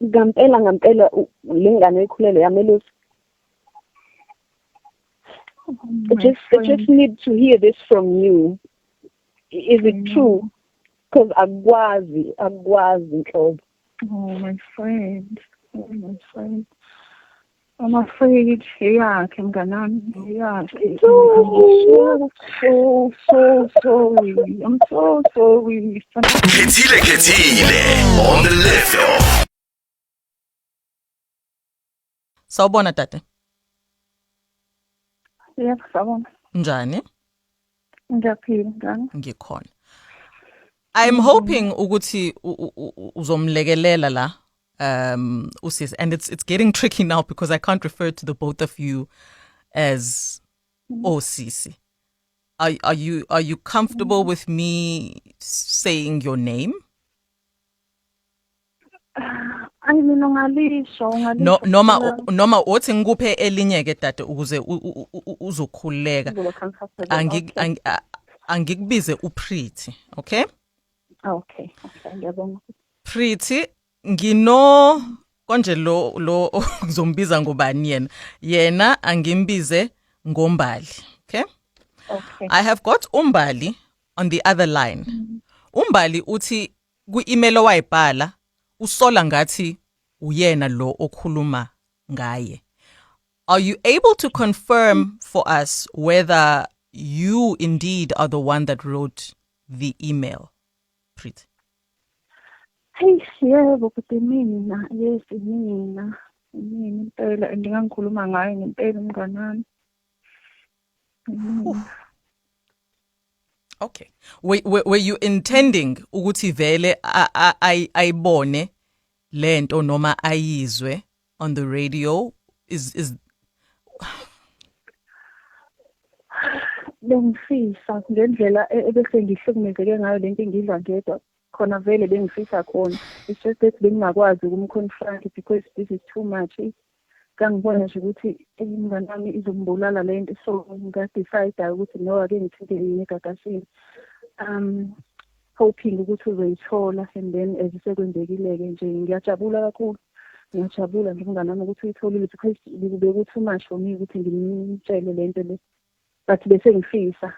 ngampela lengane ekhulele yamelusi. I just need to hear this from you. Is it true? Because akwazi nhlobo. Oh my friend. I'm afraid, yakhe mnganami, yakhe. So sorry. I'm so sorry. Khethile on the left. Sawubona tate. Yebo, sawubona. Njani? Ngiyaphila ngani? Ngikhona. I'm hoping ukuthi uzomlekelela la usis, and it's getting tricky now because I can't refer to the both of you as Osisi. Are you comfortable with me saying your name? No, noma othi ngikuphe elinye ke tate ukuze uzokhuleka. Angikubize uPretty, okay? Okay, ngiyabonga. Pretty, ngino konje lo ngizombiza ngobani yena angimbize ngombali, okay? Okay. I have got Umbali on the other line. Umbali uthi ku-email owayibhala usola ngathi uyena lo okhuluma ngaye. Are you able to confirm for us whether you indeed are the one that wrote the email? Pretty. Hey, yebo kodwa mina, yes, mina impela ngingangikhuluma ngayo ngempela mnganami. Okay. Were you intending ukuthi vele ayibone lento noma ayizwe on the radio? Is bengifisa ngendlela ebese ngihlukumezeke ngayo lento engidla ngedwa khona vele bengifisa khona. It's just that bengingakwazi ukumconfront because this is too much. Kangibona nje ukuthi ingane izombulala lento, so ngadecide ukuthi no, ake ngithinte ngegagasini. Hoping ukuthi uzoyithola, and then ezisekwenzekile-ke nje ngiyajabula kakhulu. Ngiyajabula nje umngane wami ukuthi uyitholile because bekube too much for me ukuthi ngimtshele lento le. But bese ngifisa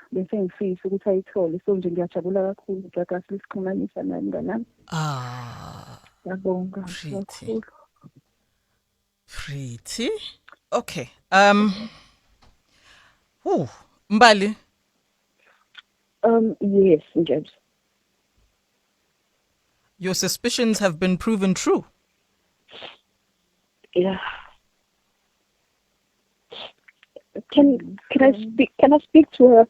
ukuthi ayithole, so nje ngiyajabula kakhulu igagasi lisixhumanisa naye mngane wami. Ngiyabonga kakhulu. Pretty. Okay. Mbali. Yes, James. Your suspicions have been proven true. Yeah. Can I speak to her?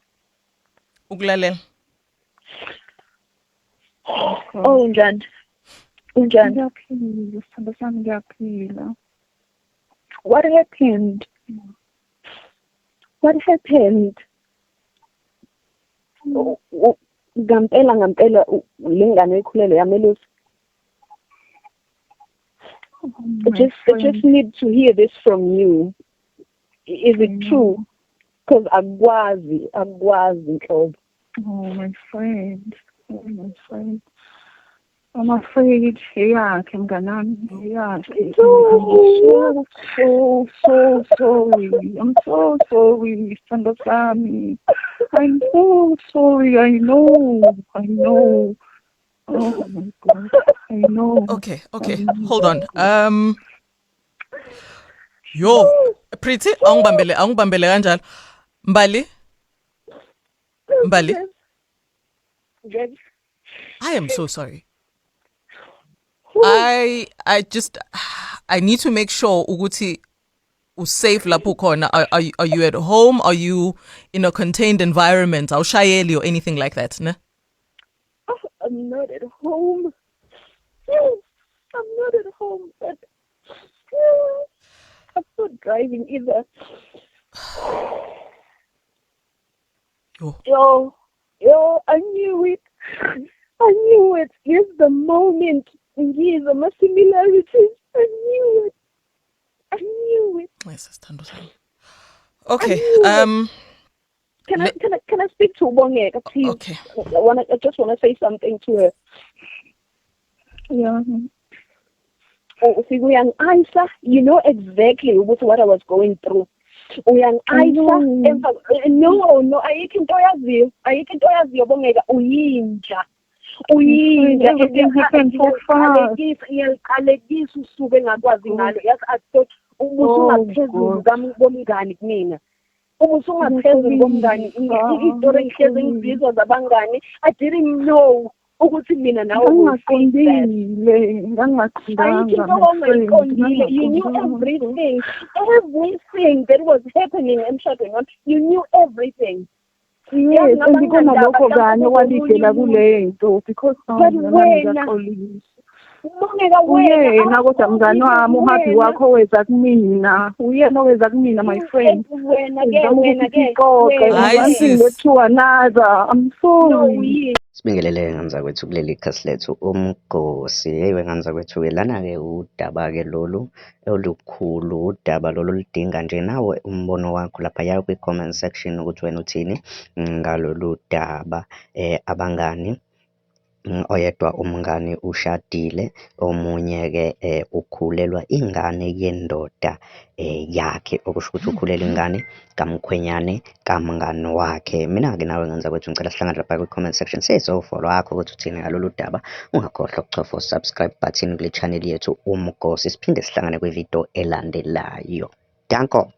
Uglalel. Oh, Unjani. Ngiyaphila, sithando sami ngiyaphila. What happened? Ngampela lengane ekhulele yamelusi. I just need to hear this from you. Is it true? Because akwazi nhlobo. Oh my friend. I'm afraid, yakhe mnganami, yakhe. So sorry. I'm so sorry, sithando sami. I'm so sorry. I know. Oh my God, I know. Okay. Hold on. Yo, Pretty, angibambele kanjalo. Mbali. Yes. I am so sorry. I need to make sure ukuthi usafe lapho khona. Are you at home? Are you in a contained environment? Awushayeli or anything like that, ne? Oh, I'm not at home, but I'm not driving either. Yo, I knew it. Here's the moment. Here's the similarities. I knew it. Yes, Sithando sami. Okay. Can I speak to Ubongeka, please? Okay. I just want to say something to her. Yeah. ufike uyangi-ayisa, you know exactly ukuthi what I was going through. Uyangi-ayisa emva, no, ayikho into oyaziyo Bongeka, uyinja. Everything happened so fast. Ngiyaliqalekisa usuku engakwazi ngalo. Yes, I thought ubusungaphezulu komngani kumina. Ubusungaphezulu komngani. Izitori engihlezi engizizwa zabangani. I didn't know ukuthi mina nawe ngangaqondile. You knew everything that was happening emshadweni wami. You knew everything. Yes, andikona lokho kanye walidela kulento because uyena kodwa mngani wami uhappy wakho weza kumina, uyena oweza kumina, my friend. I'm sorry. Sibingelele ngani kwethu kuleli khasi lethu umgosi. Hey ngani kwethu, lana-ke udaba-ke lolu olukhulu, udaba lolu lidinga nje nawe umbono wakho laphaya kwi-comment section ukuthi wena uthini ngalolu daba. Abangani, oyedwa umngani ushadile, omunye-ke ukhulelwa ingane yendoda yakhe, okusho ukuthi ukhulela ingane kamkhwenyane kamngani wakhe. Mina-ke nawe ngani kwethu ngicela sihlangane lapha kwi-comment section sizofollow wakho ukuthi uthini ngalolu daba. Ungakhohlwa ukucofa subscribe button kule channel yethu umgosi, siphinde sihlangane kwivideo elandelayo. Danko.